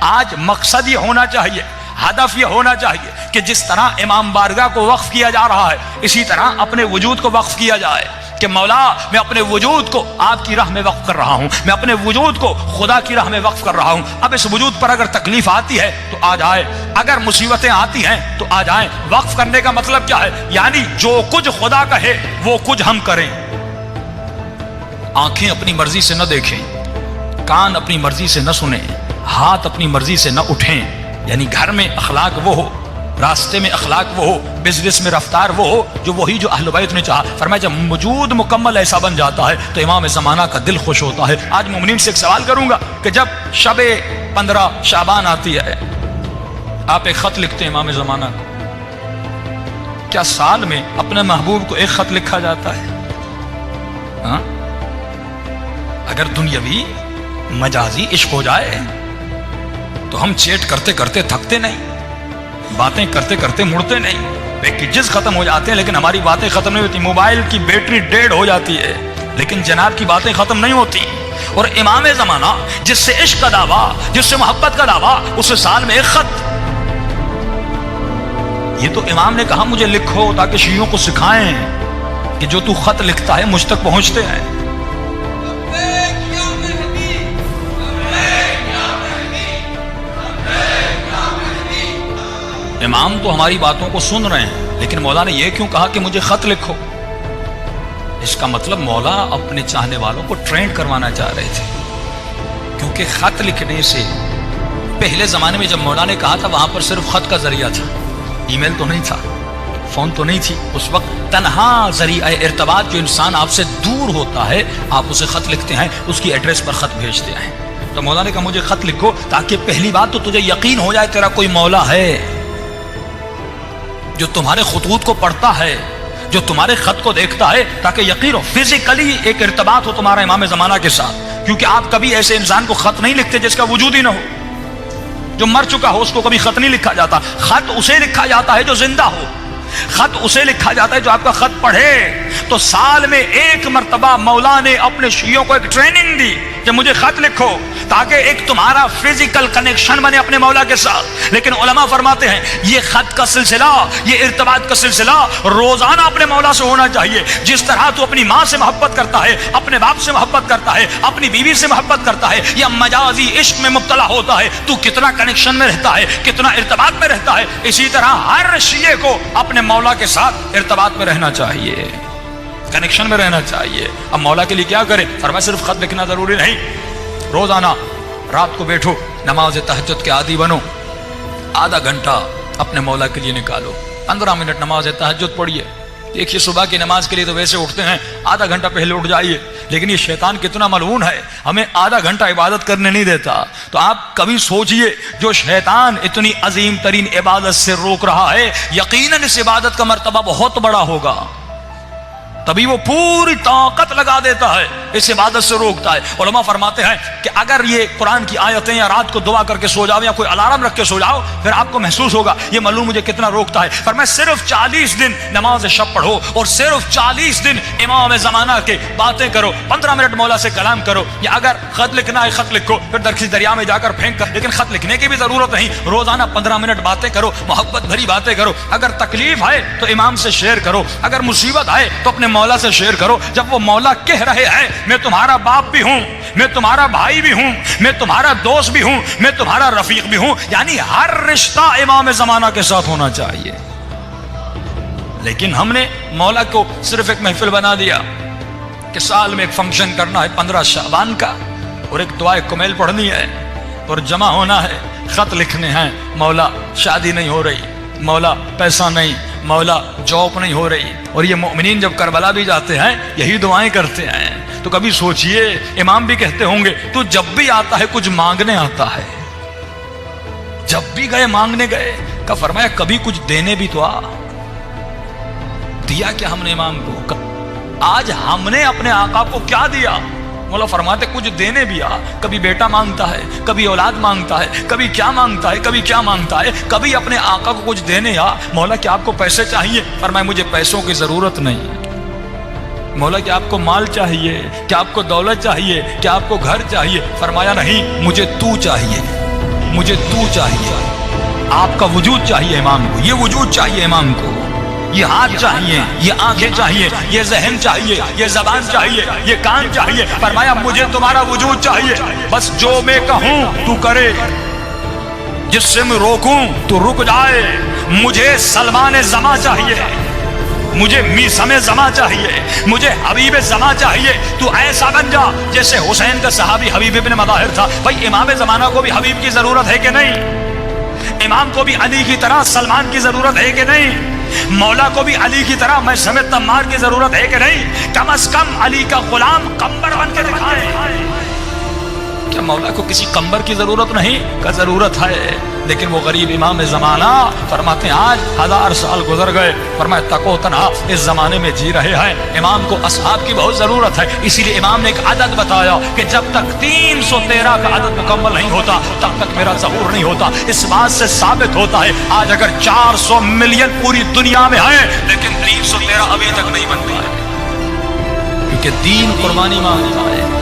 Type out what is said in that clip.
آج مقصد یہ ہونا چاہیے، ہدف یہ ہونا چاہیے کہ جس طرح امام بارگاہ کو وقف کیا جا رہا ہے اسی طرح اپنے وجود کو وقف کیا جائے کہ مولا میں اپنے وجود کو آپ کی راہ میں وقف کر رہا ہوں، میں اپنے وجود کو خدا کی راہ میں وقف کر رہا ہوں۔ اب اس وجود پر اگر تکلیف آتی ہے تو آ جائے، اگر مصیبتیں آتی ہیں تو آ جائیں۔ وقف کرنے کا مطلب کیا ہے؟ یعنی جو کچھ خدا کہے وہ کچھ ہم کریں۔ آنکھیں اپنی مرضی سے نہ دیکھیں، کان اپنی مرضی سے نہ سنیں، ہاتھ اپنی مرضی سے نہ اٹھیں۔ یعنی گھر میں اخلاق وہ ہو، راستے میں اخلاق وہ ہو، بزنس میں رفتار وہ ہو جو اہل بیت نے چاہا۔ فرمایا جب وجود مکمل ایسا بن جاتا ہے تو امام زمانہ کا دل خوش ہوتا ہے۔ آج مومنین سے ایک سوال کروں گا کہ جب شب 15 شعبان آتی ہے، آپ ایک خط لکھتے ہیں امام زمانہ کو، کیا سال میں اپنے محبوب کو ایک خط لکھا جاتا ہے؟ ہاں؟ اگر دنیاوی مجازی عشق ہو جائے تو ہم چیٹ کرتے کرتے تھکتے نہیں، باتیں کرتے کرتے مڑتے نہیں، پیکیجز ختم ہو جاتے ہیں لیکن ہماری باتیں ختم نہیں ہوتی۔ موبائل کی بیٹری ڈیڈ ہو جاتی ہے لیکن جناب کی باتیں ختم نہیں ہوتی۔ اور امام زمانہ جس سے عشق کا دعویٰ، جس سے محبت کا دعویٰ، اسے سال میں ایک خط۔ یہ تو امام نے کہا مجھے لکھو تاکہ شیعوں کو سکھائیں کہ جو تو خط لکھتا ہے مجھ تک پہنچتے ہیں۔ امام تو ہماری باتوں کو سن رہے ہیں لیکن مولا نے یہ کیوں کہا کہ مجھے خط لکھو؟ اس کا مطلب مولا اپنے چاہنے والوں کو ٹرینڈ کروانا چاہ رہے تھے، کیونکہ خط لکھنے سے پہلے زمانے میں جب مولا نے کہا تھا وہاں پر صرف خط کا ذریعہ تھا، ای میل تو نہیں تھا، فون تو نہیں تھی۔ اس وقت تنہا ذریعہ ارتباط جو انسان آپ سے دور ہوتا ہے آپ اسے خط لکھتے ہیں، اس کی ایڈریس پر خط بھیجتے ہیں۔ تو مولا نے کہا مجھے خط لکھو تاکہ پہلی بات تو تجھے یقین ہو جائے تیرا کوئی مولا ہے جو تمہارے خطوط کو پڑھتا ہے، جو تمہارے خط کو دیکھتا ہے، تاکہ یقین ہو فزیکلی ایک ارتباط ہو تمہارا امام زمانہ کے ساتھ۔ کیونکہ آپ کبھی ایسے انسان کو خط نہیں لکھتے جس کا وجود ہی نہ ہو، جو مر چکا ہو اس کو کبھی خط نہیں لکھا جاتا۔ خط اسے لکھا جاتا ہے جو زندہ ہو، خط اسے لکھا جاتا ہے جو آپ کا خط پڑھے۔ تو سال میں ایک مرتبہ مولا نے اپنے شیعوں کو ایک ٹریننگ دی کہ مجھے خط لکھو تاکہ ایک تمہارا فزیکل کنیکشن بنے اپنے مولا کے ساتھ۔ لیکن علماء فرماتے ہیں یہ خط کا سلسلہ، یہ ارتباط کا سلسلہ روزانہ اپنے مولا سے ہونا چاہیے۔ جس طرح تو اپنی ماں سے محبت کرتا ہے، اپنے باپ سے محبت کرتا ہے، اپنی بیوی سے محبت کرتا ہے یا مجازی عشق میں مبتلا ہوتا ہے، تو کتنا کنیکشن میں رہتا ہے، کتنا ارتباط میں رہتا ہے، اسی طرح ہر شیعہ کو اپنے مولا کے ساتھ ارتباط میں رہنا چاہیے، کنیکشن میں رہنا چاہیے۔ اب مولا کے لیے کیا کرے؟ فرمایا صرف خط لکھنا ضروری نہیں، روزانہ رات کو بیٹھو، نماز تہجد کے عادی بنو، آدھا گھنٹہ اپنے مولا کے لیے نکالو، 15 منٹ نماز تہجد پڑھیے۔ دیکھیے صبح کی نماز کے لیے تو ویسے اٹھتے ہیں آدھا گھنٹہ پہلے اٹھ جائیے، لیکن یہ شیطان کتنا ملعون ہے، ہمیں آدھا گھنٹہ عبادت کرنے نہیں دیتا۔ تو آپ کبھی سوچئے جو شیطان اتنی عظیم ترین عبادت سے روک رہا ہے، یقیناً اس عبادت کا مرتبہ بہت بڑا ہوگا، تبھی وہ پوری طاقت لگا دیتا ہے، اس عبادت سے روکتا ہے۔ علماء فرماتے ہیں کہ اگر یہ قرآن کی آیتیں یا رات کو دعا کر کے سو جاؤ یا کوئی الارم رکھ کے سو جاؤ، پھر آپ کو محسوس ہوگا یہ معلوم مجھے کتنا روکتا ہے۔ فرمایا صرف 40 دن نماز شب پڑھو اور صرف 40 دن امام زمانہ کے باتیں کرو، 15 منٹ مولا سے کلام کرو، یا اگر خط لکھنا ہے خط لکھو، پھر درخت دریا میں جا کر پھینک کر، لیکن خط لکھنے کی بھی ضرورت نہیں، روزانہ 15 منٹ باتیں کرو، محبت بھری باتیں کرو۔ اگر تکلیف ہے تو امام سے شیئر کرو، اگر مصیبت ہے تو اپنے مولا سے شیئر کرو۔ جب وہ مولا کہہ رہے ہیں میں تمہارا باپ بھی ہوں، میں تمہارا بھائی بھی ہوں، میں تمہارا دوست بھی ہوں، میں تمہارا رفیق بھی ہوں، یعنی ہر رشتہ امام زمانہ کے ساتھ ہونا چاہیے۔ لیکن ہم نے مولا کو صرف ایک محفل بنا دیا کہ سال میں ایک فنکشن کرنا ہے 15 شعبان کا، اور ایک دعائے کمیل پڑھنی ہے اور جمع ہونا ہے، خط لکھنے ہیں، مولا شادی نہیں ہو رہی، مولا پیسہ نہیں، مولا جاب نہیں ہو رہی۔ اور یہ مومنین جب کربلا بھی جاتے ہیں یہی دعائیں کرتے ہیں۔ تو کبھی سوچئے امام بھی کہتے ہوں گے تو جب بھی آتا ہے کچھ مانگنے آتا ہے، جب بھی گئے مانگنے گئے، کا فرمایا کبھی کچھ دینے بھی تو آ دیا کیا ہم نے امام کو؟ آج ہم نے اپنے آقا کو کیا دیا؟ مولا فرماتے کچھ دینے بھی آ، کبھی بیٹا مانگتا ہے، کبھی اولاد مانگتا ہے، کبھی کیا مانگتا ہے، کبھی کیا مانگتا ہے، کبھی اپنے آقا کو کچھ دینے آ۔ مولا کیا آپ کو پیسے چاہیے؟ فرمایا مجھے پیسوں کی ضرورت نہیں۔ مولا کیا آپ کو مال چاہیے؟ کیا آپ کو دولت چاہیے؟ کیا آپ کو گھر چاہیے؟ فرمایا نہیں، مجھے تو چاہیے۔ مجھے تو چاہیے، آپ کا وجود چاہیے امام کو، یہ وجود چاہیے امام کو، یہ ہاتھ چاہیے، یہ آنکھیں چاہیے، یہ ذہن چاہیے، یہ زبان چاہیے، یہ کان چاہیے۔ فرمایا مجھے تمہارا وجود چاہیے، بس جو میں کہوں تو کرے، جس سے میں روکوں تو رک جائے۔ مجھے سلمان زماں چاہیے، مجھے میثم زماں چاہیے، مجھے حبیب زماں چاہیے۔ تو ایسا بن جا جیسے حسین کا صحابی حبیب ابن مظاہر تھا۔ بھائی امام زمانہ کو بھی حبیب کی ضرورت ہے کہ نہیں؟ امام کو بھی علی کی طرح سلمان کی ضرورت ہے کہ نہیں؟ مولا کو بھی علی کی طرح میں سمیت تمار کی ضرورت ہے کہ نہیں؟ کم از کم علی کا غلام قمبر بن کے دکھائے۔ کیا مولا کو کسی قمبر کی ضرورت نہیں؟ کا ضرورت ہے، لیکن وہ غریب امام زمانہ فرماتے ہیں آج 1000 سال گزر گئے، فرمایا تکو تنہا اس زمانے میں جی رہے ہیں، امام کو اصحاب کی بہت ضرورت ہے۔ اسی لیے امام نے ایک عدد بتایا کہ جب تک 313 کا عدد مکمل نہیں ہوتا تب تک میرا ظہور نہیں ہوتا۔ اس بات سے ثابت ہوتا ہے آج اگر 400 ملین پوری دنیا میں ہے لیکن 313 ابھی تک نہیں بن پایا، کیونکہ دین قربانی مانگتا ہے۔